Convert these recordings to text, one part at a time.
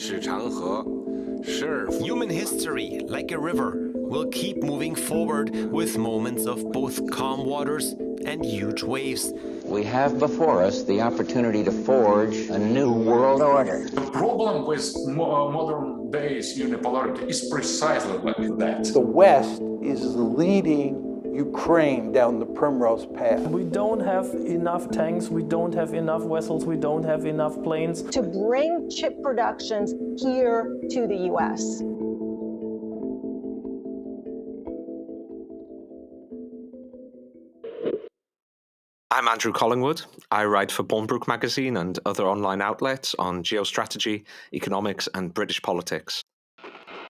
是长河，时而 Human history, like a river, will keep moving forward with moments of both calm waters and huge waves. We have before us the opportunity to forge a new world order. The problem with modern days unipolarity is precisely like that. The West is leading Ukraine down the primrose path. We don't have enough tanks, we don't have enough vessels, we don't have enough planes to bring chip productions here to the US. I'm Andrew Collingwood. I write for Bournebrook magazine and other online outlets on geostrategy, economics, and British politics.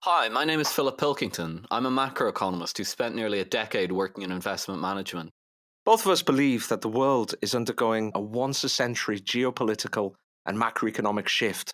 Hi, my name is Philip Pilkington. I'm a macro-economist who spent nearly a decade working in investment management. Both of us believe that the world is undergoing a once-a-century geopolitical and macroeconomic shift.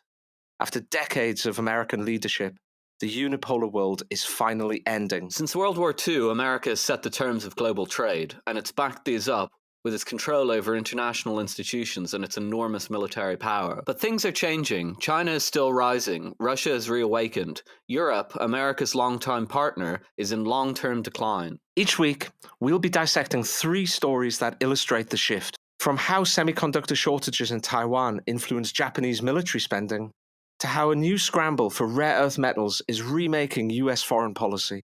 After decades of American leadership, the unipolar world is finally ending. Since World War II, America has set the terms of global trade, and it's backed these up with its control over international institutions and its enormous military power. But things are changing. China is still rising. Russia has reawakened. Europe, America's longtime partner, is in long-term decline. Each week, we'll be dissecting 3 stories that illustrate the shift. From how semiconductor shortages in Taiwan influence Japanese military spending, to how a new scramble for rare earth metals is remaking US foreign policy.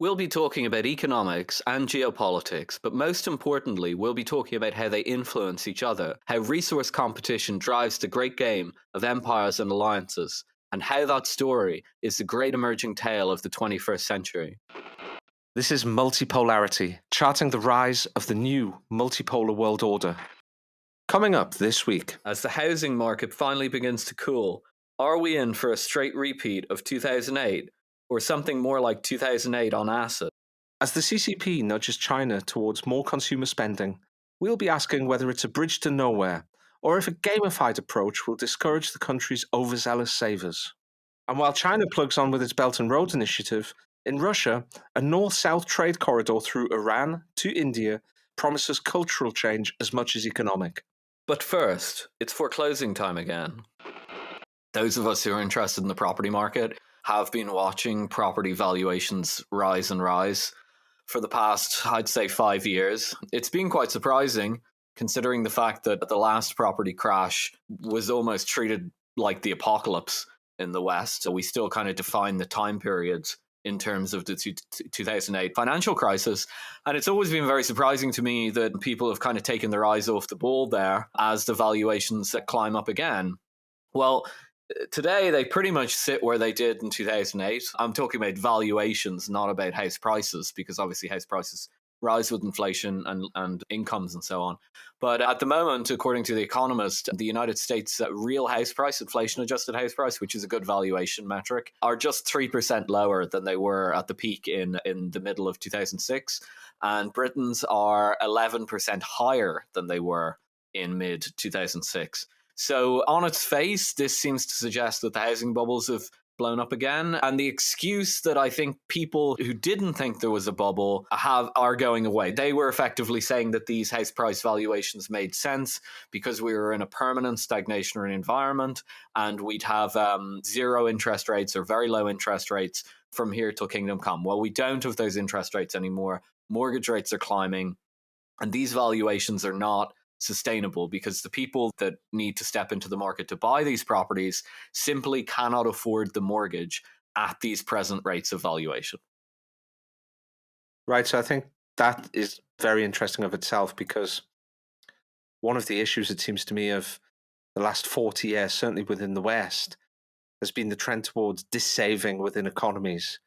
We'll be talking about economics and geopolitics, but most importantly, we'll be talking about how they influence each other, how resource competition drives the great game of empires and alliances, and how that story is the great emerging tale of the 21st century. This is Multipolarity, charting the rise of the new multipolar world order. Coming up this week. As the housing market finally begins to cool, are we in for a straight repeat of 2008? Or something more like 2008 on acid? As the CCP nudges China towards more consumer spending, we'll be asking whether it's a bridge to nowhere, or if a gamified approach will discourage the country's overzealous savers. And while China plugs on with its Belt and Road initiative, in Russia, a north-south trade corridor through Iran to India promises cultural change as much as economic. But first, it's foreclosing time again. Those of us who are interested in the property market have been watching property valuations rise and rise for the past, I'd say, 5 years. It's been quite surprising, considering the fact that the last property crash was almost treated like the apocalypse in the West. So we still kind of define the time periods in terms of the 2008 financial crisis. And it's always been very surprising to me that people have kind of taken their eyes off the ball there as the valuations climb up again. Well, today, they pretty much sit where they did in 2008. I'm talking about valuations, not about house prices, because obviously house prices rise with inflation and incomes and so on. But at the moment, according to The Economist, the United States real house price, inflation-adjusted house price, which is a good valuation metric, are just 3% lower than they were at the peak in the middle of 2006. And Britain's are 11% higher than they were in mid-2006. So on its face, this seems to suggest that the housing bubbles have blown up again. And the excuse that I think people who didn't think there was a bubble are going away. They were effectively saying that these house price valuations made sense because we were in a permanent stagnationary environment and we'd have 0 interest rates or very low interest rates from here till kingdom come. Well, we don't have those interest rates anymore. Mortgage rates are climbing and these valuations are not sustainable because the people that need to step into the market to buy these properties simply cannot afford the mortgage at these present rates of valuation. Right, so I think that is very interesting of itself because one of the issues, it seems to me, of the last 40 years, certainly within the West, has been the trend towards dissaving within economies.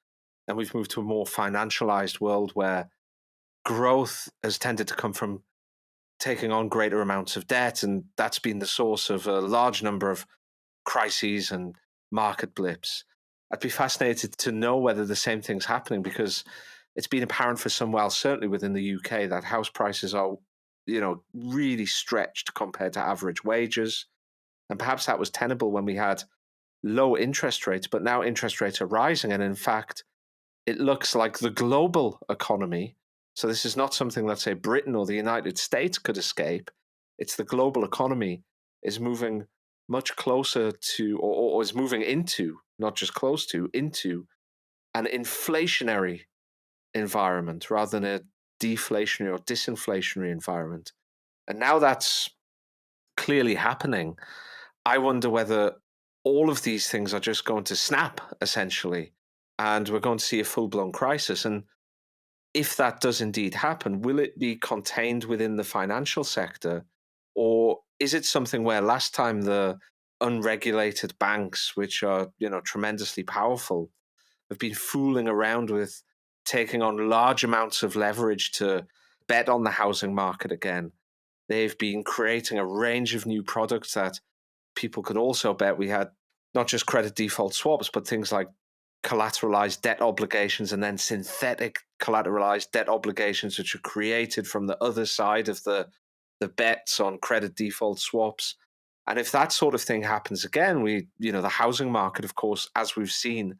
And we've moved to a more financialized world where growth has tended to come from taking on greater amounts of debt, and that's been the source of a large number of crises and market blips. I'd be fascinated to know whether the same thing's happening because it's been apparent for some while, certainly within the UK, that house prices are, really stretched compared to average wages. And perhaps that was tenable when we had low interest rates, but now interest rates are rising. And in fact, it looks like the global economy, so this is not something, let's say, Britain or the United States could escape. It's the global economy is moving much closer to, or is moving into, not just close to, into an inflationary environment rather than a deflationary or disinflationary environment. And now that's clearly happening. I wonder whether all of these things are just going to snap, essentially, and we're going to see a full-blown crisis. And if that does indeed happen, will it be contained within the financial sector, or is it something where last time the unregulated banks, which are, tremendously powerful, have been fooling around with taking on large amounts of leverage to bet on the housing market again? They've been creating a range of new products that people could also bet. We had not just credit default swaps, but things like collateralized debt obligations and then synthetic collateralized debt obligations, which are created from the other side of the bets on credit default swaps. And if that sort of thing happens again, the housing market, of course, as we've seen,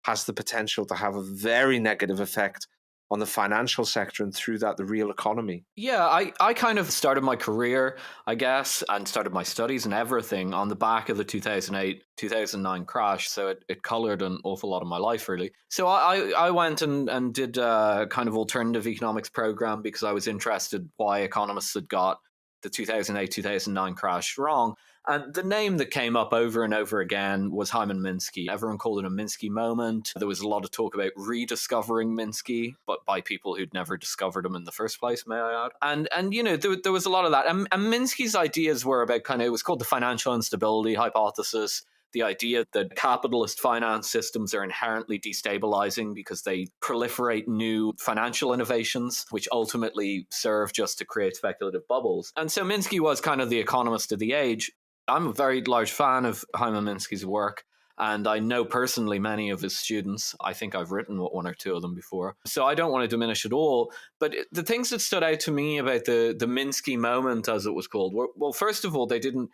has the potential to have a very negative effect on the financial sector and through that, the real economy. Yeah, I kind of started my career, I guess, and started my studies and everything on the back of the 2008-2009 crash. So it colored an awful lot of my life, really. So I went and did a kind of alternative economics program because I was interested why economists had got the 2008-2009 crash wrong. And the name that came up over and over again was Hyman Minsky. Everyone called it a Minsky moment. There was a lot of talk about rediscovering Minsky, but by people who'd never discovered him in the first place, may I add. And there was a lot of that. And Minsky's ideas were about it was called the financial instability hypothesis. The idea that capitalist finance systems are inherently destabilizing because they proliferate new financial innovations, which ultimately serve just to create speculative bubbles. And so Minsky was kind of the economist of the age. I'm a very large fan of Hyman Minsky's work, and I know personally many of his students. I think I've written one or two of them before. So I don't want to diminish at all. But the things that stood out to me about the Minsky moment, as it was called, were, well, first of all, they didn't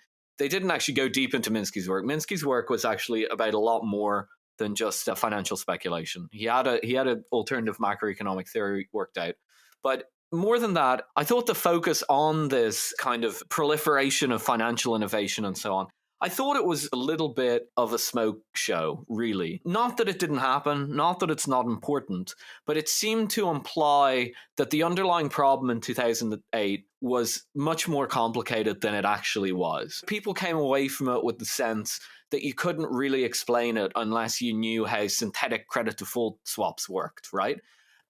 actually go deep into Minsky's work. Minsky's work was actually about a lot more than just financial speculation. He had an alternative macroeconomic theory worked out. But more than that, I thought the focus on this kind of proliferation of financial innovation and so on, I thought it was a little bit of a smoke show, really. Not that it didn't happen, not that it's not important, but it seemed to imply that the underlying problem in 2008 was much more complicated than it actually was. People came away from it with the sense that you couldn't really explain it unless you knew how synthetic credit default swaps worked, right?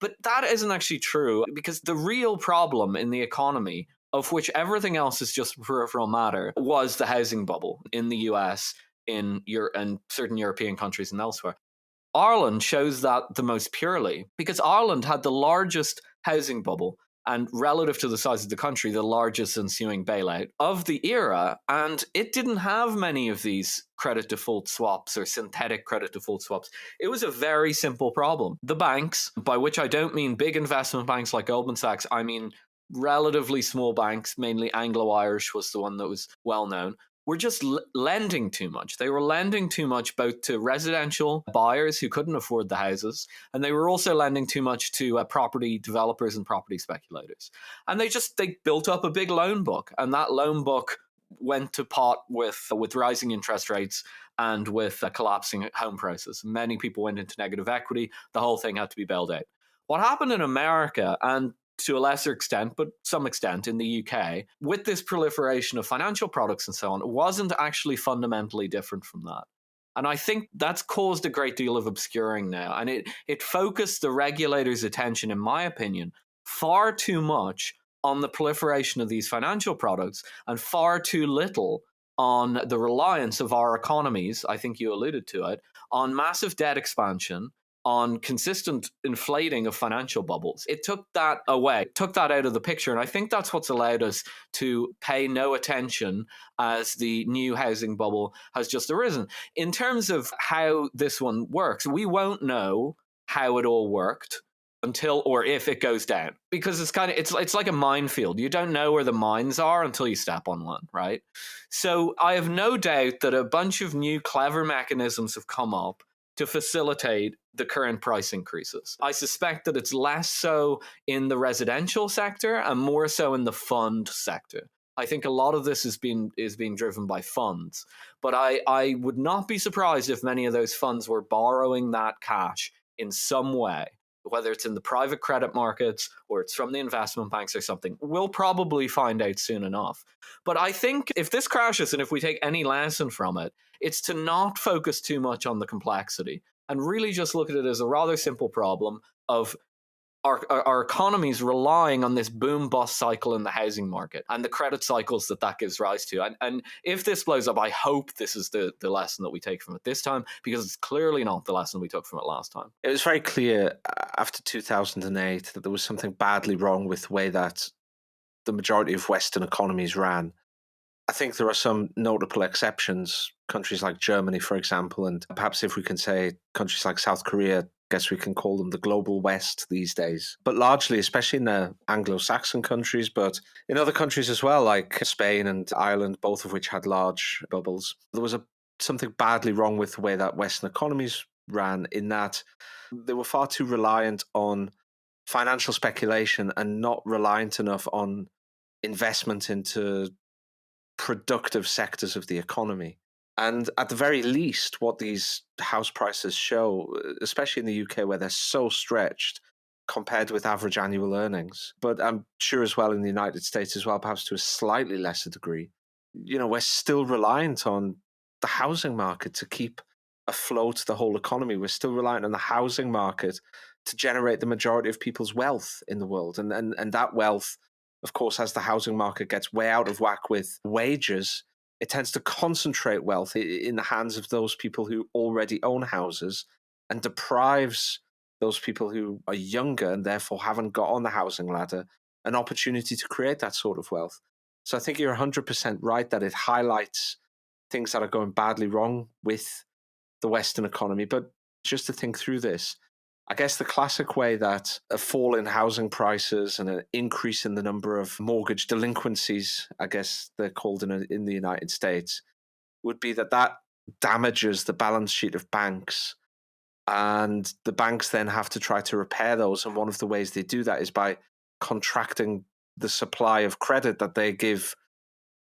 But that isn't actually true, because the real problem in the economy, of which everything else is just peripheral matter, was the housing bubble in the US, in certain European countries and elsewhere. Ireland shows that the most purely, because Ireland had the largest housing bubble and, relative to the size of the country, the largest ensuing bailout of the era, and it didn't have many of these credit default swaps or synthetic credit default swaps. It was a very simple problem. The banks, by which I don't mean big investment banks like Goldman Sachs, I mean relatively small banks, mainly Anglo-Irish was the one that was well known, were just lending too much. They were lending too much both to residential buyers who couldn't afford the houses, and they were also lending too much to property developers and property speculators. And they built up a big loan book, and that loan book went to pot with rising interest rates and with collapsing home prices. Many people went into negative equity. The whole thing had to be bailed out. What happened in America, and to a lesser extent, but some extent in the UK, with this proliferation of financial products and so on, wasn't actually fundamentally different from that. And I think that's caused a great deal of obscuring now. And it focused the regulators' attention, in my opinion, far too much on the proliferation of these financial products and far too little on the reliance of our economies, I think you alluded to it, on massive debt expansion, on consistent inflating of financial bubbles. It took that away, took that out of the picture. And I think that's what's allowed us to pay no attention as the new housing bubble has just arisen. In terms of how this one works, we won't know how it all worked until, or if it goes down, because it's like a minefield. You don't know where the mines are until you step on one, right? So I have no doubt that a bunch of new clever mechanisms have come up to facilitate the current price increases. I suspect that it's less so in the residential sector and more so in the fund sector. I think a lot of this is being driven by funds. But I would not be surprised if many of those funds were borrowing that cash in some way, whether it's in the private credit markets or it's from the investment banks or something. We'll probably find out soon enough. But I think if this crashes and if we take any lesson from it, it's to not focus too much on the complexity and really just look at it as a rather simple problem of our economies relying on this boom bust cycle in the housing market and the credit cycles that gives rise to. And if this blows up, I hope this is the lesson that we take from it this time, because it's clearly not the lesson we took from it last time. It was very clear after 2008 that there was something badly wrong with the way that the majority of Western economies ran. I think there are some notable exceptions, countries like Germany, for example, and perhaps if we can say countries like South Korea, I guess we can call them the global West these days. But largely, especially in the Anglo-Saxon countries, but in other countries as well, like Spain and Ireland, both of which had large bubbles, there was something badly wrong with the way that Western economies ran, in that they were far too reliant on financial speculation and not reliant enough on investment into productive sectors of the economy. And at the very least, what these house prices show, especially in the UK where they're so stretched compared with average annual earnings, but I'm sure as well in the United States as well, perhaps to a slightly lesser degree, we're still reliant on the housing market to keep afloat the whole economy. We're still reliant on the housing market to generate the majority of people's wealth in the world. And that wealth, of course, as the housing market gets way out of whack with wages, it tends to concentrate wealth in the hands of those people who already own houses and deprives those people who are younger and therefore haven't got on the housing ladder an opportunity to create that sort of wealth. So I think you're 100% right that it highlights things that are going badly wrong with the Western economy. But just to think through this, I guess the classic way that a fall in housing prices and an increase in the number of mortgage delinquencies, I guess they're called in the United States, would be that damages the balance sheet of banks. And the banks then have to try to repair those. And one of the ways they do that is by contracting the supply of credit that they give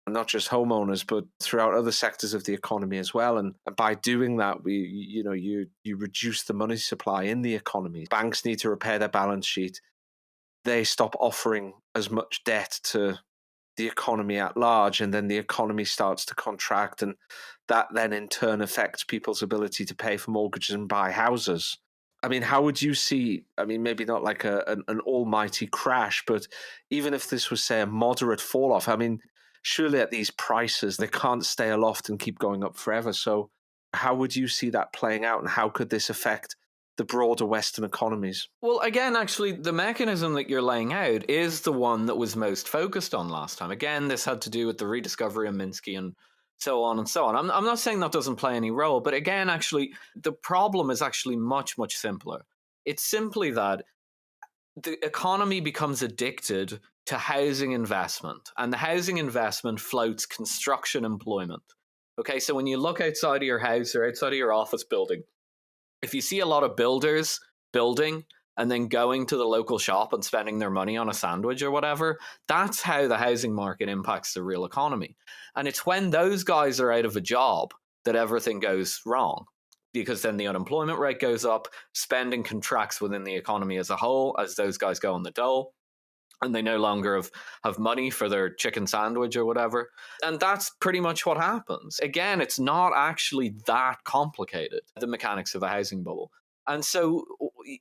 not just homeowners, but throughout other sectors of the economy as well. And by doing that, you reduce the money supply in the economy. Banks need to repair their balance sheet. They stop offering as much debt to the economy at large, and then the economy starts to contract, and that then in turn affects people's ability to pay for mortgages and buy houses. I mean, how would you see, maybe not like an almighty crash, but even if this was, say, a moderate fall off, surely at these prices, they can't stay aloft and keep going up forever. So how would you see that playing out, and how could this affect the broader Western economies? Well, again, actually, the mechanism that you're laying out is the one that was most focused on last time. Again, this had to do with the rediscovery of Minsky and so on and so on. I'm not saying that doesn't play any role, but again, actually, the problem is actually much, much simpler. It's simply that the economy becomes addicted to housing investment, and the housing investment floats construction employment. Okay, so when you look outside of your house or outside of your office building, if you see a lot of builders building and then going to the local shop and spending their money on a sandwich or whatever, that's how the housing market impacts the real economy. And it's when those guys are out of a job that everything goes wrong, because then the unemployment rate goes up, spending contracts within the economy as a whole as those guys go on the dole, and they no longer have money for their chicken sandwich or whatever. And that's pretty much what happens. Again, it's not actually that complicated, the mechanics of a housing bubble. And so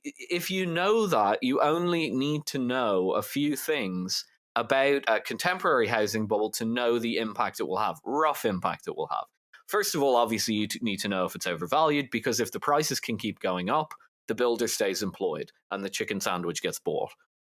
if you know that, you only need to know a few things about a contemporary housing bubble to know the impact it will have, rough impact it will have. First of all, obviously, you need to know if it's overvalued, because if the prices can keep going up, the builder stays employed and the chicken sandwich gets bought.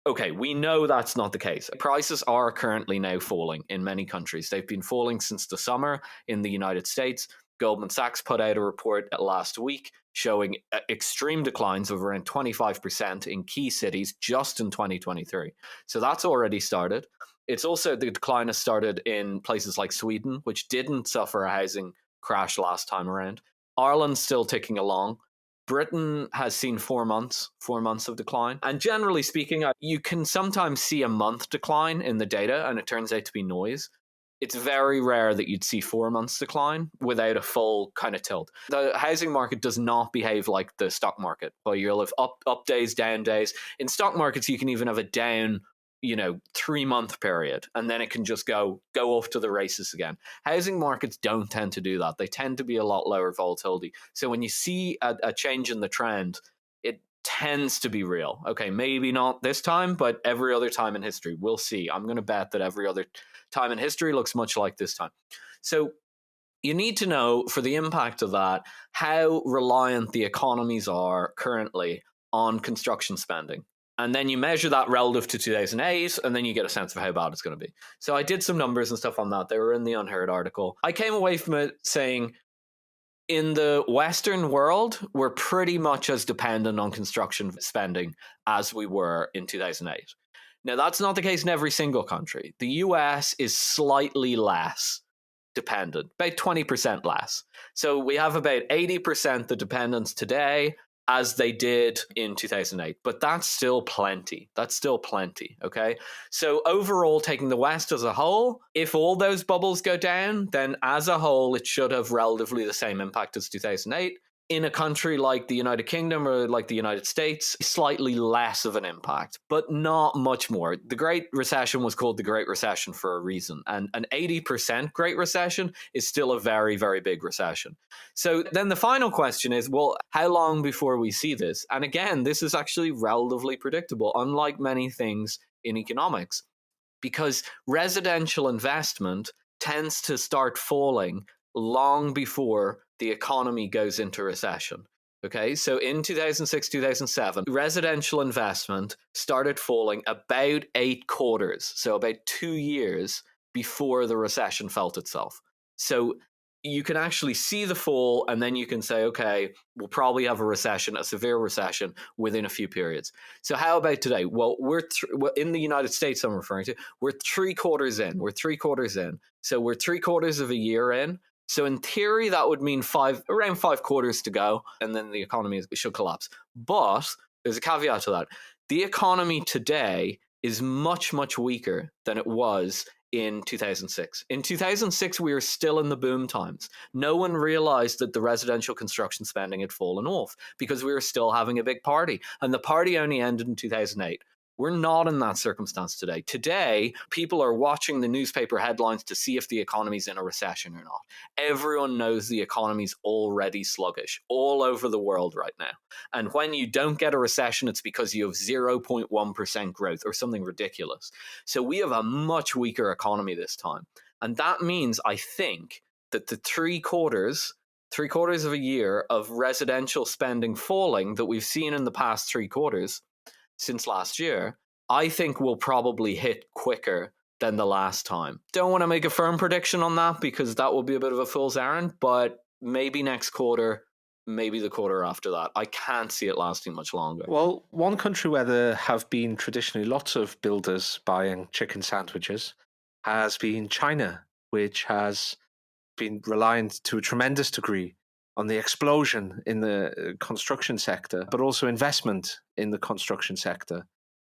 Okay, we know that's not the case. Prices are currently now falling in many countries. They've been falling since the summer in the United States. Goldman Sachs put out a report last week showing extreme declines of around 25% in key cities just in 2023. So that's already started. It's also, the decline has started in places like Sweden, which didn't suffer a housing crash last time around. Ireland's still ticking along. Britain has seen 4 months of decline. And generally speaking, you can sometimes see a month decline in the data, and it turns out to be noise. it's very rare that you'd see 4 months decline without a full kind of tilt. The housing market does not behave like the stock market, where you'll have up days, down days. In stock markets, you can even have a down 3-month period, and then it can just go off to the races again. Housing markets don't tend to do that. They tend to be a lot lower volatility. So when you see a change in the trend, it tends to be real. Okay, maybe not this time, but every other time in history. We'll see. I'm going to bet that every other time in history looks much like this time. So you need to know, for the impact of that, how reliant the economies are currently on construction spending. And then you measure that relative to 2008, and then you get a sense of how bad it's going to be. So I did some numbers and stuff on that. They were in the Unheard article. I came away from it saying, in the Western world, we're pretty much as dependent on construction spending as we were in 2008. Now, that's not the case in every single country. The US is slightly less dependent, about 20% less. So we have about 80% the dependence today as they did in 2008. But that's still plenty. Okay? So overall, taking the West as a whole, if all those bubbles go down, then as a whole, it should have relatively the same impact as 2008. In a country like the United Kingdom or like the United States, slightly less of an impact, but not much more. The Great Recession was called the Great Recession for a reason, and an 80% Great Recession is still a very, very big recession. So then the final question is, well, how long before we see this? And again, this is actually relatively predictable, unlike many things in economics, because residential investment tends to start falling long before the economy goes into recession. Okay, so in 2006, 2007, residential investment started falling about 8 quarters, so about 2 years before the recession felt itself. So you can actually see the fall, and then you can say, okay, we'll probably have a recession, a severe recession, within a few periods. So how about today? Well, we're in the United States, I'm referring to, we're 3 quarters in. So we're 3 quarters of a year in. So in theory, that would mean around 5 quarters to go, and then the economy should collapse. But there's a caveat to that. The economy today is much, much weaker than it was in 2006. In 2006, we were still in the boom times. No one realized that the residential construction spending had fallen off because we were still having a big party. And the party only ended in 2008. We're not in that circumstance today. Today, people are watching the newspaper headlines to see if the economy's in a recession or not. Everyone knows the economy's already sluggish all over the world right now. And when you don't get a recession, it's because you have 0.1% growth or something ridiculous. So we have a much weaker economy this time. And that means, I think, that the 3 quarters of a year of residential spending falling that we've seen in the past 3 quarters since last year, I think will probably hit quicker than the last time. Don't want to make a firm prediction on that because that will be a bit of a fool's errand, but maybe next quarter, maybe the quarter after that. I can't see it lasting much longer. Well, one country where there have been traditionally lots of builders buying chicken sandwiches has been China, which has been reliant to a tremendous degree on the explosion in the construction sector, but also investment in the construction sector.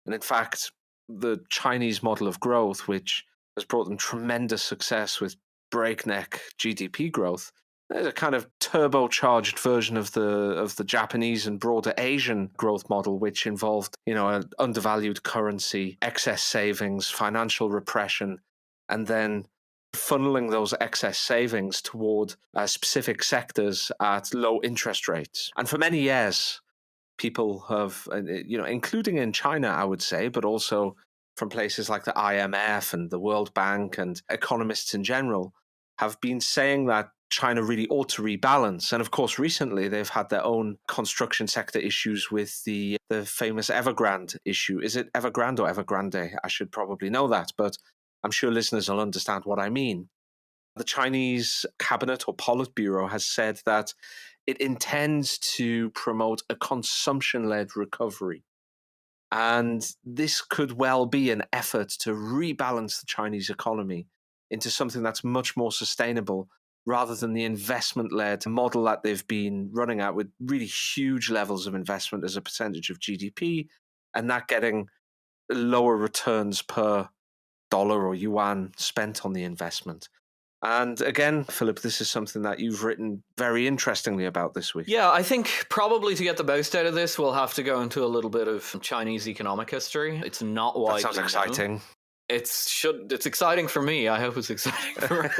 And in fact, the Chinese model of growth, which has brought them tremendous success with breakneck GDP growth, is a kind of turbocharged version of the Japanese and broader Asian growth model, which involved, an undervalued currency, excess savings, financial repression, and then funneling those excess savings toward specific sectors at low interest rates. And for many years, people have, including in China, I would say, but also from places like the IMF and the World Bank and economists in general, have been saying that China really ought to rebalance. And of course, recently they've had their own construction sector issues with the famous Evergrande issue. Is it Evergrande or Evergrande? I should probably know that, but I'm sure listeners will understand what I mean. The Chinese cabinet or Politburo has said that it intends to promote a consumption-led recovery. And this could well be an effort to rebalance the Chinese economy into something that's much more sustainable rather than the investment-led model that they've been running at with really huge levels of investment as a percentage of GDP and that getting lower returns per dollar or yuan spent on the investment. And again, Philip, this is something that you've written very interestingly about this week. Yeah, I think probably to get the most out of this, we'll have to go into a little bit of Chinese economic history. It's not widely That sounds exciting. known. It's exciting for me. I hope it's exciting for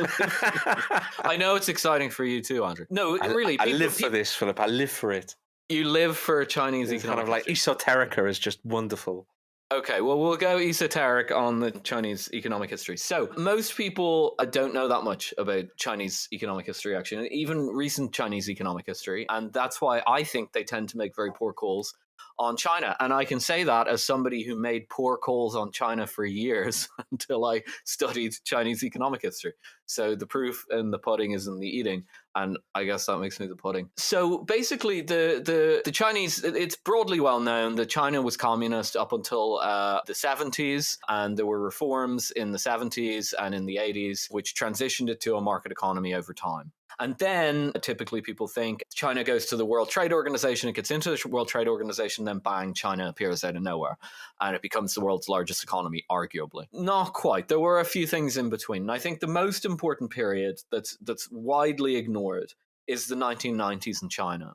I know it's exciting for you too, Andrew. No, really. I live for this, Philip. I live for it. You live for Chinese It's economic kind of like history. esoterica is just wonderful. Okay, well, we'll go esoteric on the Chinese economic history. So, most people don't know that much about Chinese economic history, actually, and even recent Chinese economic history. And that's why I think they tend to make very poor calls on China. And I can say that as somebody who made poor calls on China for years until I studied Chinese economic history. So, the proof in the pudding is in the eating. And I guess that makes me the pudding. So basically, the Chinese, it's broadly well known that China was communist up until the 70s, and there were reforms in the 70s and in the 80s, which transitioned it to a market economy over time. And then typically people think China goes to the World Trade Organization, it gets into the World Trade Organization, then bang, China appears out of nowhere. And it becomes the world's largest economy, arguably. Not quite. There were a few things in between. And I think the most important period that's widely ignored is the 1990s in China.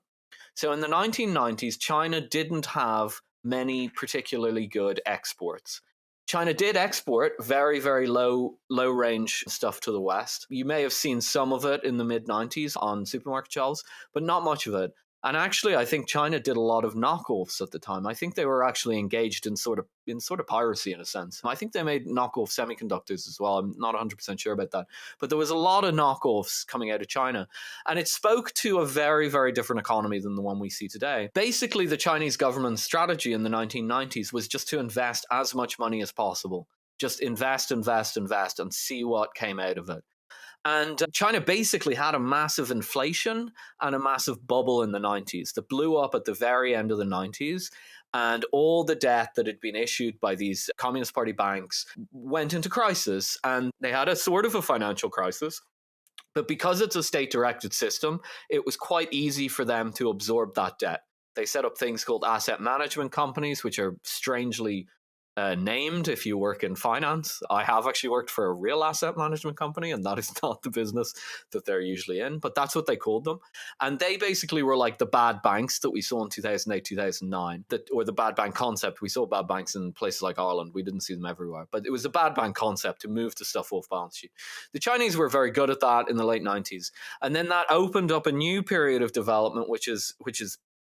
So in the 1990s, China didn't have many particularly good exports. China did export very, very low range stuff to the West. You may have seen some of it in the mid-90s on supermarket shelves, but not much of it. And actually, I think China did a lot of knockoffs at the time. I think they were actually engaged in sort of piracy in a sense. I think they made knockoff semiconductors as well. I'm not 100% sure about that. But there was a lot of knockoffs coming out of China. And it spoke to a very, very different economy than the one we see today. Basically, the Chinese government's strategy in the 1990s was just to invest as much money as possible. Just invest, invest, invest, and see what came out of it. And China basically had a massive inflation and a massive bubble in the 90s that blew up at the very end of the 90s. And all the debt that had been issued by these Communist Party banks went into crisis. And they had a sort of a financial crisis. But because it's a state-directed system, it was quite easy for them to absorb that debt. They set up things called asset management companies, which are strangely named if you work in finance. I have actually worked for a real asset management company, and that is not the business that they're usually in, but that's what they called them. And they basically were like the bad banks that we saw in 2008, 2009, or the bad bank concept. We saw bad banks in places like Ireland. We didn't see them everywhere, but it was a bad bank concept to move the stuff off balance sheet. The Chinese were very good at that in the late 90s. And then that opened up a new period of development, which is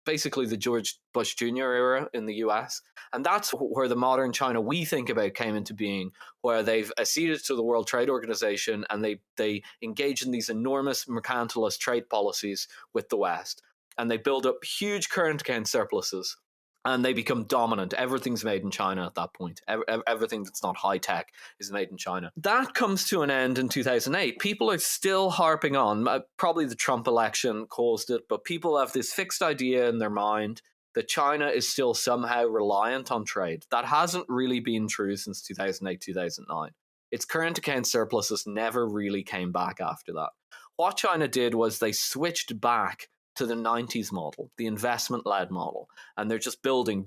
basically the George Bush Jr. era in the US. And that's where the modern China we think about came into being, where they've acceded to the World Trade Organization and they engage in these enormous mercantilist trade policies with the West. And they build up huge current account surpluses. And they become dominant. Everything's made in China at that point. Everything that's not high tech is made in China. That comes to an end in 2008. People are still harping on. Probably the Trump election caused it, but people have this fixed idea in their mind that China is still somehow reliant on trade. That hasn't really been true since 2008, 2009. Its current account surpluses never really came back after that. What China did was they switched back to the 90s model, the investment-led model, and they're just building,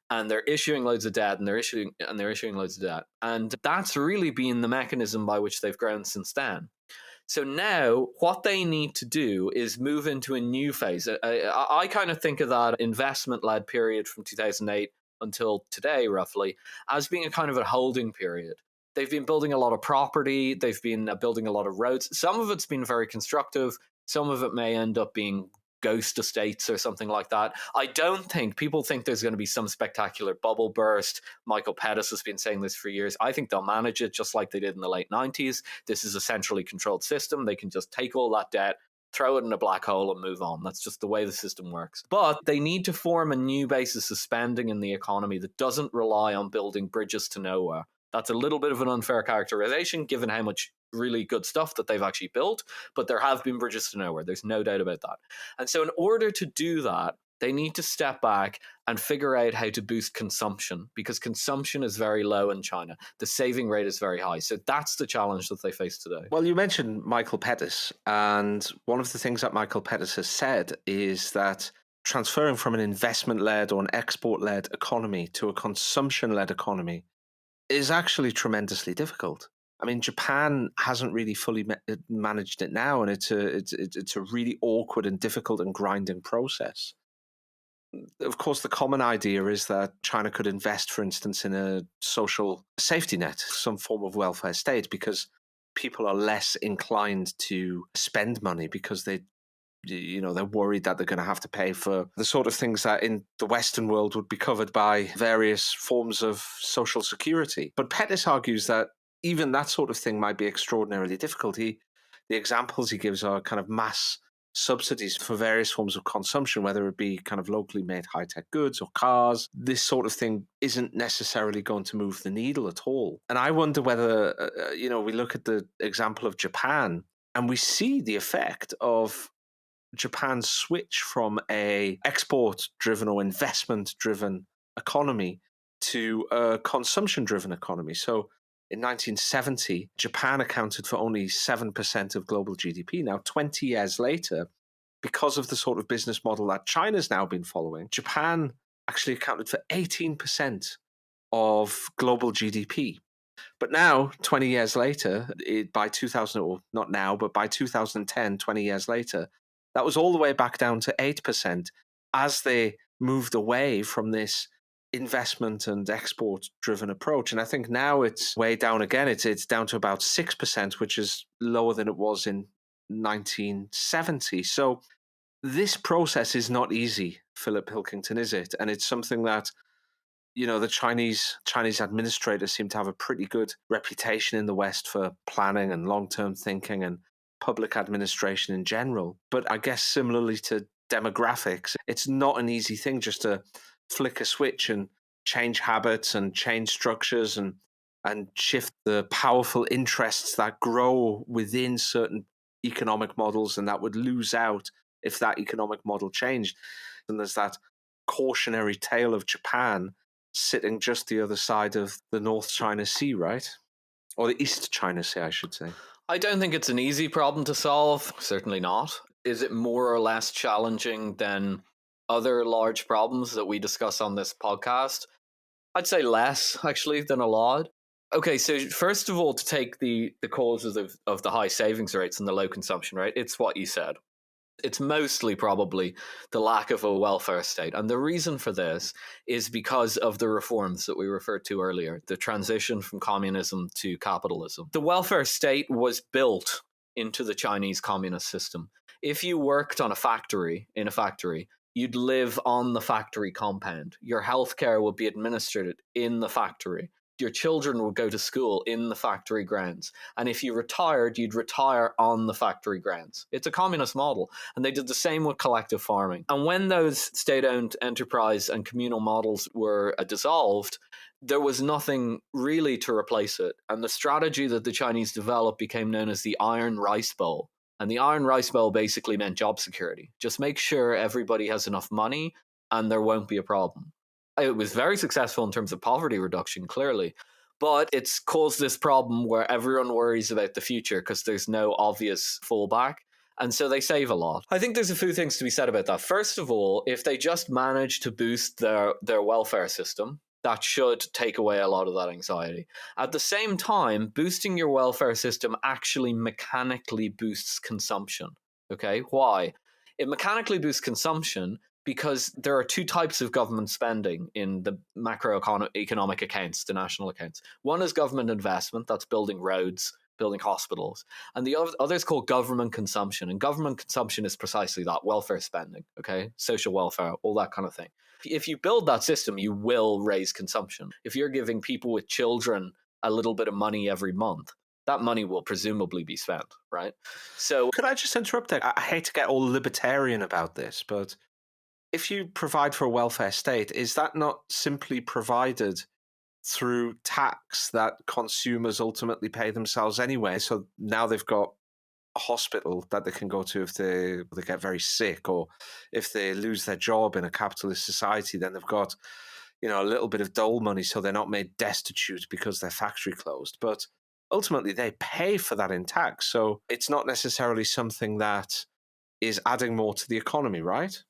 and they're issuing loads of debt, and they're issuing loads of debt, and that's really been the mechanism by which they've grown since then. So now, what they need to do is move into a new phase. I kind of think of that investment-led period from 2008 until today, roughly, as being a kind of a holding period. They've been building a lot of property. They've been building a lot of roads. Some of it's been very constructive. Some of it may end up being ghost estates or something like that. I don't think people think there's going to be some spectacular bubble burst. Michael Pettis has been saying this for years. I think they'll manage it just like they did in the late 90s. This is a centrally controlled system. They can just take all that debt, throw it in a black hole and move on. That's just the way the system works. But they need to form a new basis of spending in the economy that doesn't rely on building bridges to nowhere. That's a little bit of an unfair characterization given how much really good stuff that they've actually built, but there have been bridges to nowhere. There's no doubt about that. And so in order to do that, they need to step back and figure out how to boost consumption, because consumption is very low in China. The saving rate is very high. So that's the challenge that they face today. Well, you mentioned Michael Pettis, and one of the things that Michael Pettis has said is that transferring from an investment-led or an export-led economy to a consumption-led economy is actually tremendously difficult. I mean, Japan hasn't really fully managed it now, and it's a really awkward and difficult and grinding process. Of course, the common idea is that China could invest, for instance, in a social safety net, some form of welfare state, because people are less inclined to spend money because they're worried that they're going to have to pay for the sort of things that in the Western world would be covered by various forms of social security. But Pettis argues that even that sort of thing might be extraordinarily difficult. The examples he gives are kind of mass subsidies for various forms of consumption, whether it be kind of locally made high-tech goods or cars. This sort of thing isn't necessarily going to move the needle at all. And I wonder whether, we look at the example of Japan and we see the effect of Japan's switch from a export-driven or investment-driven economy to a consumption-driven economy. So in 1970, Japan accounted for only 7% of global GDP. Now, 20 years later, because of the sort of business model that China's now been following, Japan actually accounted for 18% of global GDP. But now, 20 years later, by 2000, or not now, but by 2010, 20 years later, that was all the way back down to 8% as they moved away from this investment and export-driven approach. And I think now it's way down again. It's down to about 6%, which is lower than it was in 1970. So this process is not easy, Philip Pilkington, is it? And it's something that the Chinese administrators seem to have a pretty good reputation in the West for planning and long-term thinking and public administration in general. But I guess similarly to demographics, it's not an easy thing just to flick a switch and change habits and change structures and shift the powerful interests that grow within certain economic models and that would lose out if that economic model changed. And there's that cautionary tale of Japan sitting just the other side of the North China Sea, right? Or the East China Sea, I should say. I don't think it's an easy problem to solve. Certainly not. Is it more or less challenging than other large problems that we discuss on this podcast? I'd say less, actually, than a lot. Okay, so first of all, to take the causes of the high savings rates and the low consumption rate, it's what you said. It's mostly probably the lack of a welfare state. And the reason for this is because of the reforms that we referred to earlier, the transition from communism to capitalism. The welfare state was built into the Chinese communist system. If you worked in a factory, you'd live on the factory compound. Your healthcare would be administered in the factory. Your children would go to school in the factory grounds. And if you retired, you'd retire on the factory grounds. It's a communist model. And they did the same with collective farming. And when those state-owned enterprise and communal models were dissolved, there was nothing really to replace it. And the strategy that the Chinese developed became known as the Iron Rice Bowl. And the Iron Rice Bowl basically meant job security. Just make sure everybody has enough money and there won't be a problem. It was very successful in terms of poverty reduction, clearly, but it's caused this problem where everyone worries about the future because there's no obvious fallback, and so they save a lot. I think there's a few things to be said about that. First of all, if they just manage to boost their welfare system, that should take away a lot of that anxiety. At the same time, boosting your welfare system actually mechanically boosts consumption. Okay, why? It mechanically boosts consumption because there are two types of government spending in the macro-economic accounts, the national accounts. One is government investment, that's building roads, building hospitals. And the other is called government consumption. And government consumption is precisely that, welfare spending, okay? Social welfare, all that kind of thing. If you build that system, you will raise consumption. If you're giving people with children a little bit of money every month, that money will presumably be spent, right? So, could I just interrupt there? I hate to get all libertarian about this, but if you provide for a welfare state, is that not simply provided through tax that consumers ultimately pay themselves anyway? So now they've got a hospital that they can go to if they get very sick, or if they lose their job in a capitalist society, then they've got, a little bit of dole money so they're not made destitute because their factory closed. But ultimately they pay for that in tax. So it's not necessarily something that is adding more to the economy, right?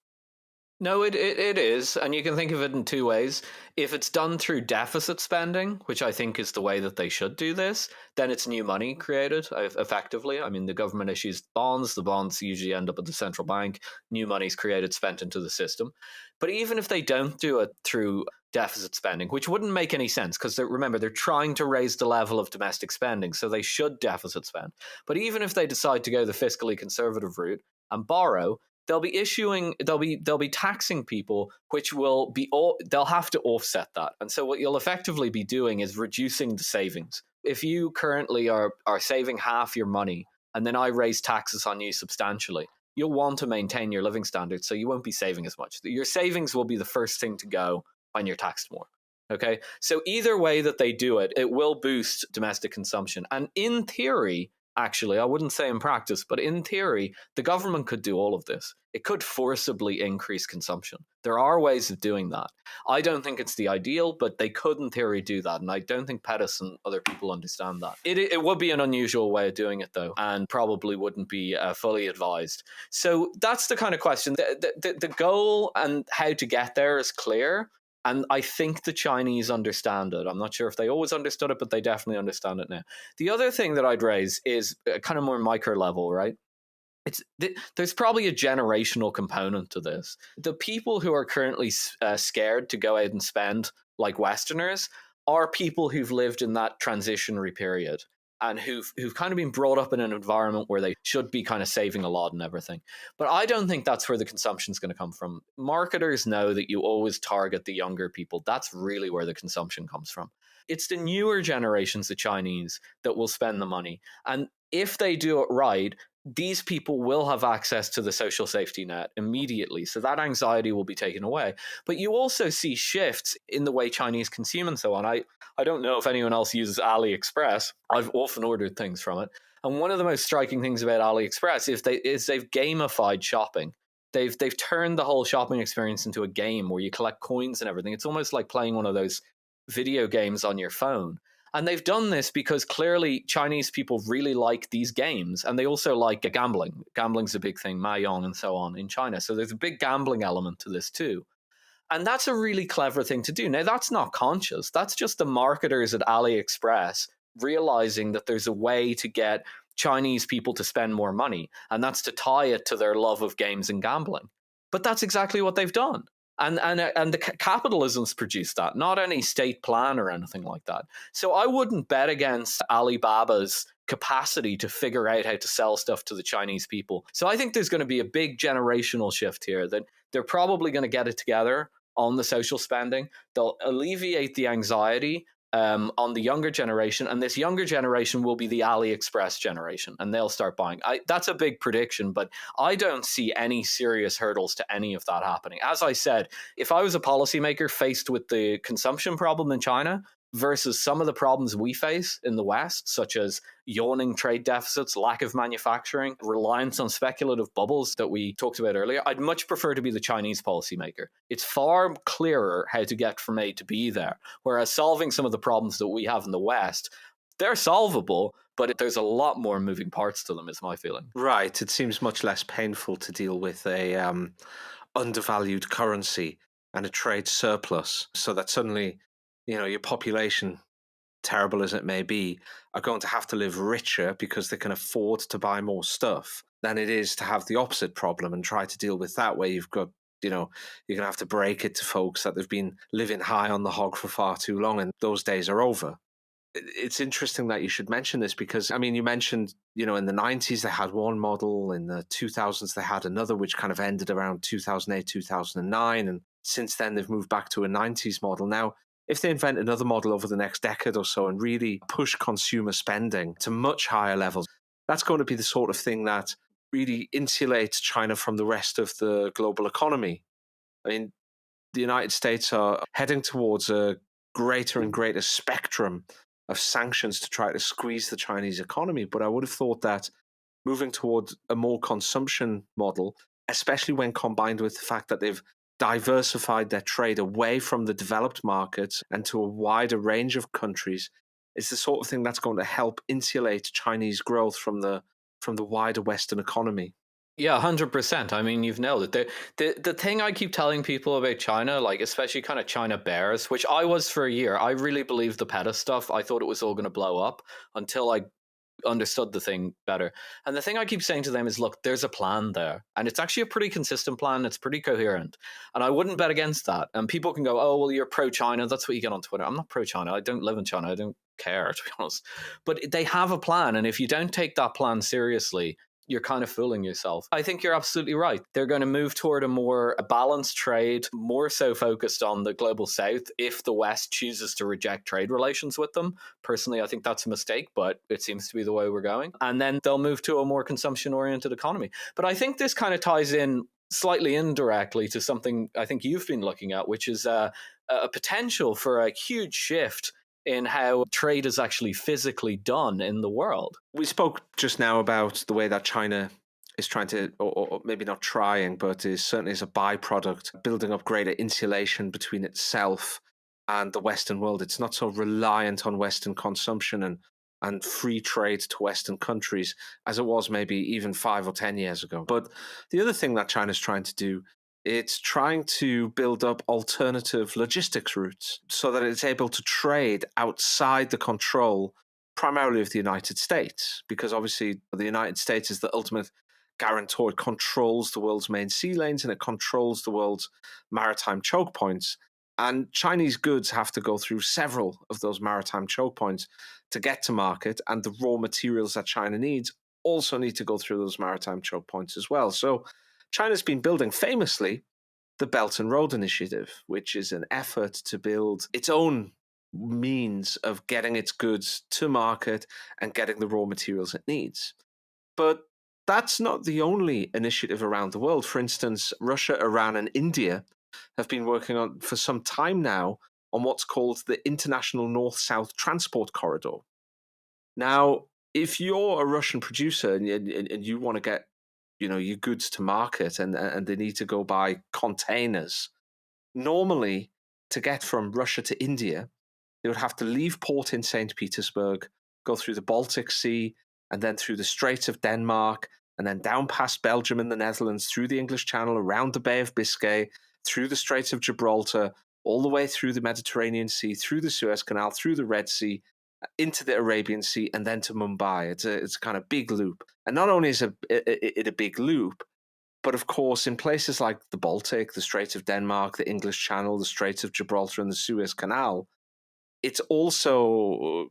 No, it is. And you can think of it in two ways. If it's done through deficit spending, which I think is the way that they should do this, then it's new money created effectively. I mean, the government issues bonds. The bonds usually end up at the central bank. New money is created, spent into the system. But even if they don't do it through deficit spending, which wouldn't make any sense because remember, they're trying to raise the level of domestic spending. So they should deficit spend. But even if they decide to go the fiscally conservative route and borrow, they'll be taxing people, which will be they'll have to offset that. And so what you'll effectively be doing is reducing the savings. If you currently are saving half your money and then I raise taxes on you substantially, you'll want to maintain your living standards, so you won't be saving as much. Your savings will be the first thing to go when you're taxed more. Okay, so either way that they do it, it will boost domestic consumption. And in theory, actually, I wouldn't say in practice, but in theory, the government could do all of this. It could forcibly increase consumption. There are ways of doing that. I don't think it's the ideal, but they could in theory do that. And I don't think Pettis and other people understand that. It would be an unusual way of doing it, though, and probably wouldn't be fully advised. So that's the kind of question. The goal and how to get there is clear. And I think the Chinese understand it. I'm not sure if they always understood it, but they definitely understand it now. The other thing that I'd raise is a kind of more micro level, right? There's probably a generational component to this. The people who are currently scared to go out and spend like Westerners are people who've lived in that transitionary period and who've kind of been brought up in an environment where they should be kind of saving a lot and everything. But I don't think that's where the consumption is going to come from. Marketers know that you always target the younger people. That's really where the consumption comes from. It's the newer generations, the Chinese, that will spend the money. And if they do it right, these people will have access to the social safety net immediately. So that anxiety will be taken away. But you also see shifts in the way Chinese consume and so on. I don't know if anyone else uses AliExpress. I've often ordered things from it. And one of the most striking things about AliExpress is they've gamified shopping. They've turned the whole shopping experience into a game where you collect coins and everything. It's almost like playing one of those video games on your phone. And they've done this because clearly Chinese people really like these games, and they also like gambling. Gambling's a big thing, mahjong and so on in China. So there's a big gambling element to this too. And that's a really clever thing to do. Now, that's not conscious. That's just the marketers at AliExpress realizing that there's a way to get Chinese people to spend more money, and that's to tie it to their love of games and gambling. But that's exactly what they've done. And the capitalism's produced that, not any state plan or anything like that. So I wouldn't bet against Alibaba's capacity to figure out how to sell stuff to the Chinese people. So I think there's going to be a big generational shift here, that they're probably going to get it together on the social spending. They'll alleviate the anxiety on the younger generation, and this younger generation will be the AliExpress generation, and they'll start buying. That's a big prediction, but I don't see any serious hurdles to any of that happening. As I said, if I was a policymaker faced with the consumption problem in China versus some of the problems we face in the West, such as yawning trade deficits, lack of manufacturing, reliance on speculative bubbles that we talked about earlier, I'd much prefer to be the Chinese policymaker. It's far clearer how to get from A to B there, whereas solving some of the problems that we have in the West, they're solvable, but there's a lot more moving parts to them, is my feeling. Right. It seems much less painful to deal with a undervalued currency and a trade surplus, so that suddenly, your population, terrible as it may be, are going to have to live richer because they can afford to buy more stuff than it is to have the opposite problem and try to deal with that, where you've got, you're going to have to break it to folks that they've been living high on the hog for far too long, and those days are over. It's interesting that you should mention this because, you mentioned, in the 90s they had one model, in the 2000s they had another, which kind of ended around 2008, 2009, and since then they've moved back to a 90s model. Now, if they invent another model over the next decade or so and really push consumer spending to much higher levels, that's going to be the sort of thing that really insulates China from the rest of the global economy. The United States are heading towards a greater and greater spectrum of sanctions to try to squeeze the Chinese economy. But I would have thought that moving towards a more consumption model, especially when combined with the fact that they've diversified their trade away from the developed markets and to a wider range of countries, is the sort of thing that's going to help insulate Chinese growth from the wider Western economy. Yeah, 100%. I mean, you've nailed it. The thing I keep telling people about China, like especially kind of China bears, which I was for a year, I really believed the PETA stuff. I thought it was all going to blow up until I understood the thing better. And the thing I keep saying to them is, look, there's a plan there. And it's actually a pretty consistent plan. It's pretty coherent. And I wouldn't bet against that. And people can go, oh, well, you're pro-China. That's what you get on Twitter. I'm not pro-China. I don't live in China. I don't care, to be honest. But they have a plan. And if you don't take that plan seriously, you're kind of fooling yourself. I think you're absolutely right. They're going to move toward a more balanced trade, more so focused on the global south if the West chooses to reject trade relations with them. Personally, I think that's a mistake, but it seems to be the way we're going. And then they'll move to a more consumption-oriented economy. But I think this kind of ties in slightly indirectly to something I think you've been looking at, which is a potential for a huge shift in how trade is actually physically done in the world. We spoke just now about the way that China is trying to, or maybe not trying, but is certainly as a byproduct, building up greater insulation between itself and the Western world. It's not so reliant on Western consumption and free trade to Western countries as it was maybe even 5 or 10 years ago. But the other thing that China's trying to do, it's trying to build up alternative logistics routes so that it's able to trade outside the control primarily of the United States, because obviously the United States is the ultimate guarantor. It controls the world's main sea lanes and it controls the world's maritime choke points. And Chinese goods have to go through several of those maritime choke points to get to market, and the raw materials that China needs also need to go through those maritime choke points as well. So China's been building famously the Belt and Road Initiative, which is an effort to build its own means of getting its goods to market and getting the raw materials it needs. But that's not the only initiative around the world. For instance, Russia, Iran, and India have been working on for some time now on what's called the International North-South Transport Corridor. Now, if you're a Russian producer and you want to get your goods to market and they need to go by containers, normally to get from Russia to India, they would have to leave port in St. Petersburg, go through the Baltic Sea, and then through the Straits of Denmark, and then down past Belgium and the Netherlands, through the English Channel, around the Bay of Biscay, through the Straits of Gibraltar, all the way through the Mediterranean Sea, through the Suez Canal, through the Red Sea, into the Arabian Sea, and then to Mumbai. It's a kind of big loop. And not only is it a big loop, but of course, in places like the Baltic, the Straits of Denmark, the English Channel, the Straits of Gibraltar, and the Suez Canal, it's also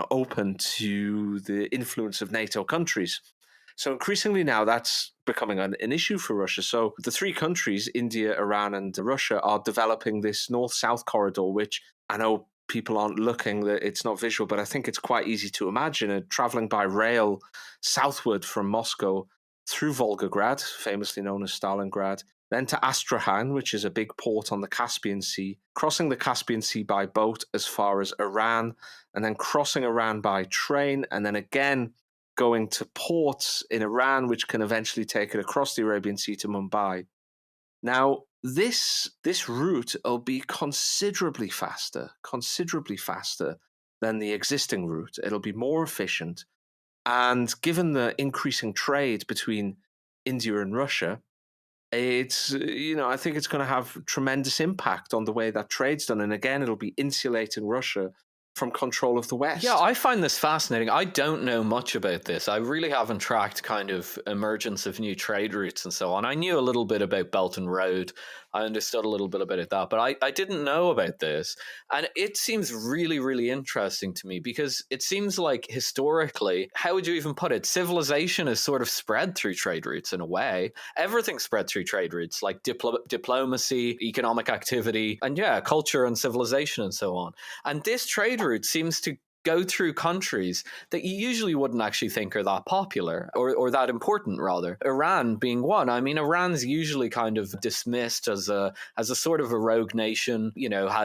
open to the influence of NATO countries. So increasingly now that's becoming an issue for Russia. So the three countries, India, Iran, and Russia, are developing this north-south corridor, which I know people aren't looking, that it's not visual, but I think it's quite easy to imagine traveling by rail southward from Moscow through Volgograd, famously known as Stalingrad, then to Astrakhan, which is a big port on the Caspian Sea, crossing the Caspian Sea by boat as far as Iran, and then crossing Iran by train, and then again going to ports in Iran, which can eventually take it across the Arabian Sea to Mumbai. Now, this route will be considerably faster than the existing route. It'll be more efficient. And given the increasing trade between India and Russia, it's, I think it's going to have tremendous impact on the way that trade's done. And again, it'll be insulating Russia from control of the West. Yeah, I find this fascinating. I don't know much about this. I really haven't tracked kind of emergence of new trade routes and so on. I knew a little bit about Belt and Road. I understood a little bit about that, but I didn't know about this. And it seems really, really interesting to me because it seems like historically, how would you even put it? Civilization is sort of spread through trade routes in a way. Everything's spread through trade routes, like diplomacy, economic activity, and culture and civilization and so on. And this trade route seems to go through countries that you usually wouldn't actually think are that popular or that important, rather. Iran being one. I mean, Iran's usually kind of dismissed as a sort of a rogue nation,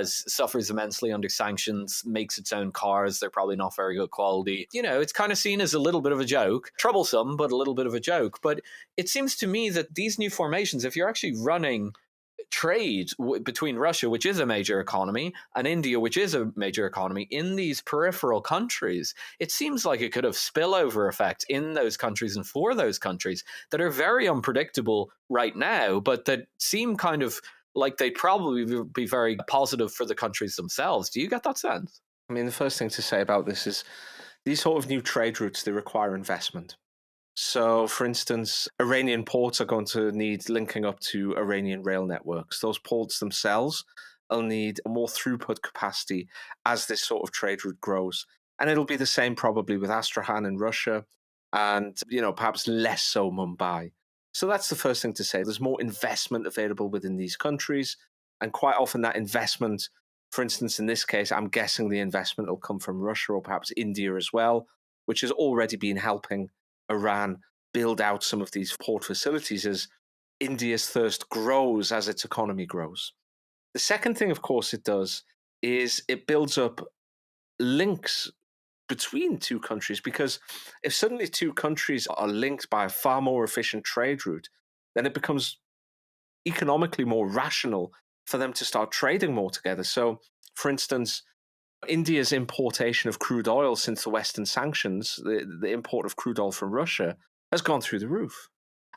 suffers immensely under sanctions, makes its own cars. They're probably not very good quality. It's kind of seen as a little bit of a joke, troublesome, but a little bit of a joke. But it seems to me that these new formations, if you're actually running trade between Russia, which is a major economy, and India, which is a major economy, in these peripheral countries, it seems like it could have spillover effects in those countries and for those countries that are very unpredictable right now, but that seem kind of like they'd probably be very positive for the countries themselves. Do you get that sense? I mean, the first thing to say about this is these sort of new trade routes, they require investment. So, for instance, Iranian ports are going to need linking up to Iranian rail networks. Those ports themselves will need more throughput capacity as this sort of trade route grows. And it'll be the same probably with Astrakhan in Russia and, perhaps less so Mumbai. So that's the first thing to say. There's more investment available within these countries. And quite often that investment, for instance, in this case, I'm guessing the investment will come from Russia or perhaps India as well, which has already been helping Iran build out some of these port facilities as India's thirst grows as its economy grows. The second thing, of course, it does is it builds up links between two countries, because if suddenly two countries are linked by a far more efficient trade route, then it becomes economically more rational for them to start trading more together. So, for instance, India's importation of crude oil since the Western sanctions, the import of crude oil from Russia, has gone through the roof.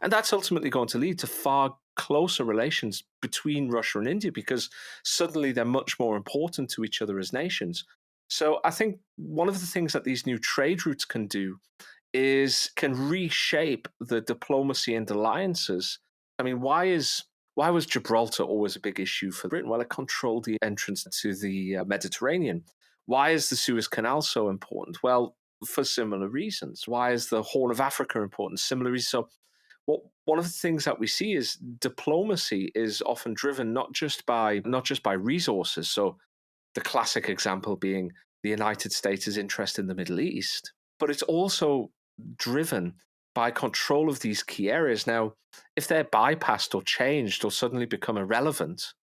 And that's ultimately going to lead to far closer relations between Russia and India, because suddenly they're much more important to each other as nations. So I think one of the things that these new trade routes can do is can reshape the diplomacy and alliances. I mean, why was Gibraltar always a big issue for Britain? Well, it controlled the entrance to the Mediterranean. Why is the Suez Canal so important? Well, for similar reasons. Why is the Horn of Africa important? Similar reasons. So one of the things that we see is diplomacy is often driven not just by resources. So the classic example being the United States' interest in the Middle East, but it's also driven by control of these key areas. Now, if they're bypassed or changed or suddenly become irrelevant,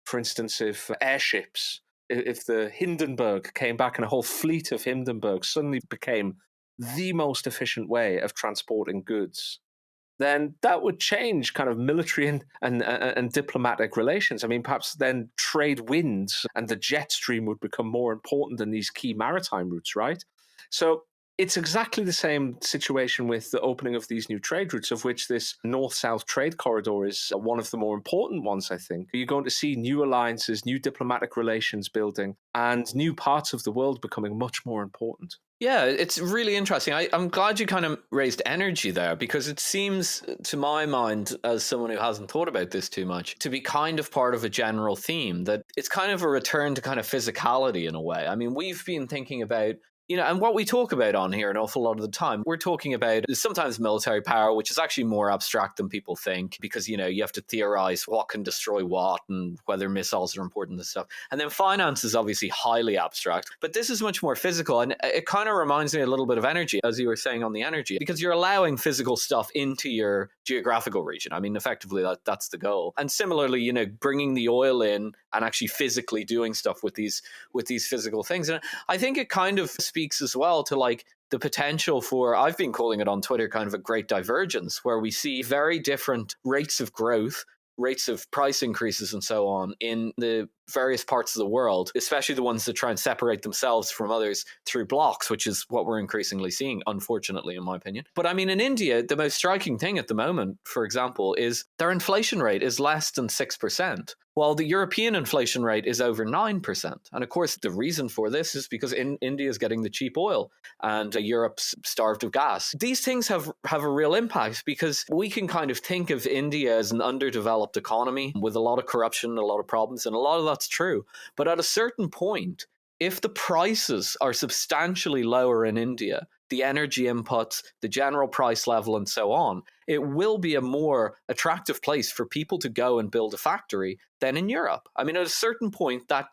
for instance, if airships, if the Hindenburg came back and a whole fleet of Hindenburgs suddenly became the most efficient way of transporting goods, then that would change kind of military and diplomatic relations. I mean, perhaps then trade winds and the jet stream would become more important than these key maritime routes, right? So it's exactly the same situation with the opening of these new trade routes, of which this north-south trade corridor is one of the more important ones, I think. You're going to see new alliances, new diplomatic relations building, and new parts of the world becoming much more important. Yeah, it's really interesting. I'm glad you kind of raised energy there, because it seems, to my mind, as someone who hasn't thought about this too much, to be kind of part of a general theme, that it's kind of a return to kind of physicality in a way. I mean, we've been thinking about, and what we talk about on here an awful lot of the time, we're talking about sometimes military power, which is actually more abstract than people think, because, you have to theorize what can destroy what and whether missiles are important and stuff. And then finance is obviously highly abstract, but this is much more physical. And it kind of reminds me a little bit of energy, as you were saying on the energy, because you're allowing physical stuff into your geographical region. I mean, effectively, that's the goal. And similarly, bringing the oil in and actually physically doing stuff with these physical things. And I think it kind of speaks as well to like the potential for, I've been calling it on Twitter, kind of a great divergence, where we see very different rates of growth, rates of price increases and so on in the various parts of the world, especially the ones that try and separate themselves from others through blocks, which is what we're increasingly seeing, unfortunately, in my opinion. But I mean, in India, the most striking thing at the moment, for example, is their inflation rate is less than 6%, while the European inflation rate is over 9%. And of course, the reason for this is because India is getting the cheap oil and Europe's starved of gas. These things have a real impact, because we can kind of think of India as an underdeveloped economy with a lot of corruption, a lot of problems, and a lot of that's true. But at a certain point, if the prices are substantially lower in India, the energy inputs, the general price level, and so on, it will be a more attractive place for people to go and build a factory than in Europe. I mean, at a certain point, that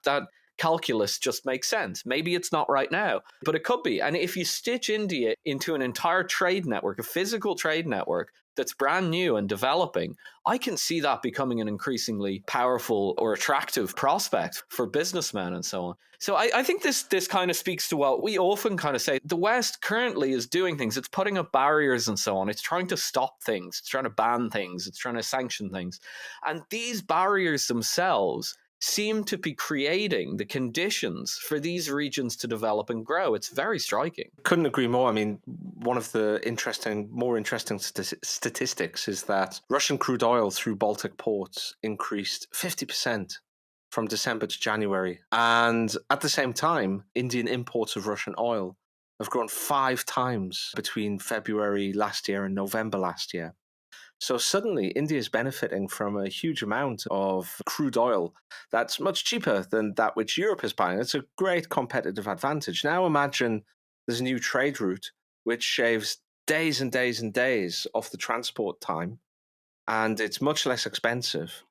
calculus just makes sense. Maybe it's not right now, but it could be. And if you stitch India into an entire trade network, a physical trade network that's brand new and developing, I can see that becoming an increasingly powerful or attractive prospect for businessmen and so on. So I think this kind of speaks to what we often kind of say. The West currently is doing things. It's putting up barriers and so on. It's trying to stop things. It's trying to ban things. It's trying to sanction things. And these barriers themselves seem to be creating the conditions for these regions to develop and grow. It's very striking. Couldn't agree more. I mean, one of the more interesting statistics is that Russian crude oil through Baltic ports increased 50% from December to January. And at the same time, Indian imports of Russian oil have grown 5 times between February last year and November last year. So suddenly, India is benefiting from a huge amount of crude oil that's much cheaper than that which Europe is buying. It's a great competitive advantage. Now imagine there's a new trade route which shaves days and days and days off the transport time, and it's much less expensive.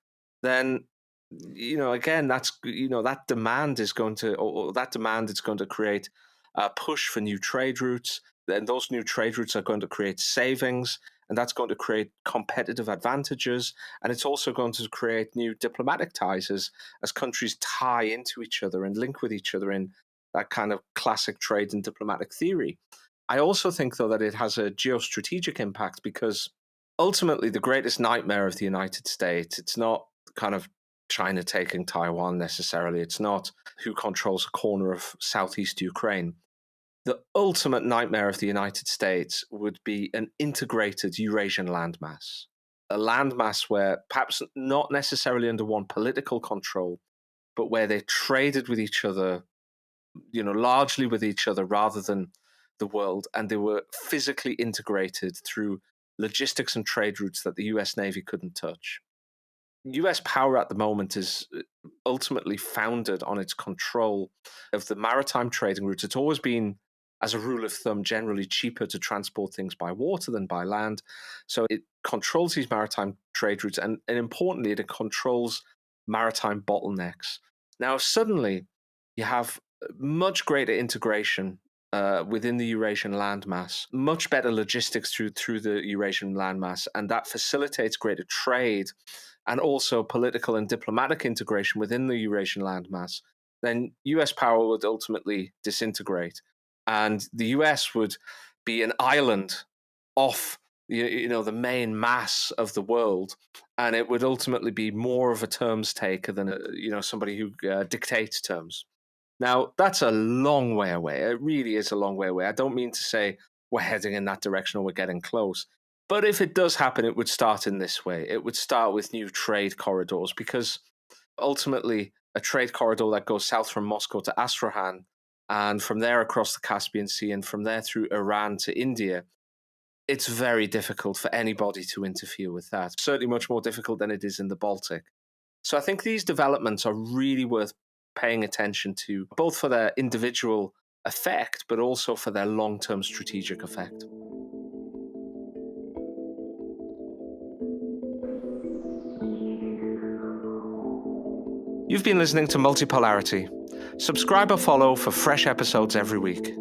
Then, again, that demand is going to create a push for new trade routes. Then those new trade routes are going to create savings, and that's going to create competitive advantages. And it's also going to create new diplomatic ties as countries tie into each other and link with each other in that kind of classic trade and diplomatic theory. I also think, though, that it has a geostrategic impact because ultimately the greatest nightmare of the United States, it's not kind of China taking Taiwan necessarily. It's not who controls a corner of southeast Ukraine. The ultimate nightmare of the United States would be an integrated Eurasian landmass, a landmass where perhaps not necessarily under one political control, but where they traded with each other, largely with each other rather than the world, and they were physically integrated through logistics and trade routes that the US Navy couldn't touch. US power at the moment is ultimately founded on its control of the maritime trading routes. It's always been, as a rule of thumb, generally cheaper to transport things by water than by land. So it controls these maritime trade routes, and importantly, it controls maritime bottlenecks. Now, suddenly, you have much greater integration within the Eurasian landmass, much better logistics through the Eurasian landmass, and that facilitates greater trade and also political and diplomatic integration within the Eurasian landmass. Then US power would ultimately disintegrate, and the US would be an island off the main mass of the world, and it would ultimately be more of a terms taker than somebody who dictates terms. Now, that's a long way away. It really is a long way away. I don't mean to say we're heading in that direction or we're getting close. But if it does happen, it would start in this way. It would start with new trade corridors, because ultimately a trade corridor that goes south from Moscow to Astrakhan and from there across the Caspian Sea and from there through Iran to India, it's very difficult for anybody to interfere with that. Certainly much more difficult than it is in the Baltic. So I think these developments are really worth paying attention to, both for their individual effect, but also for their long-term strategic effect. You've been listening to Multipolarity. Subscribe or follow for fresh episodes every week.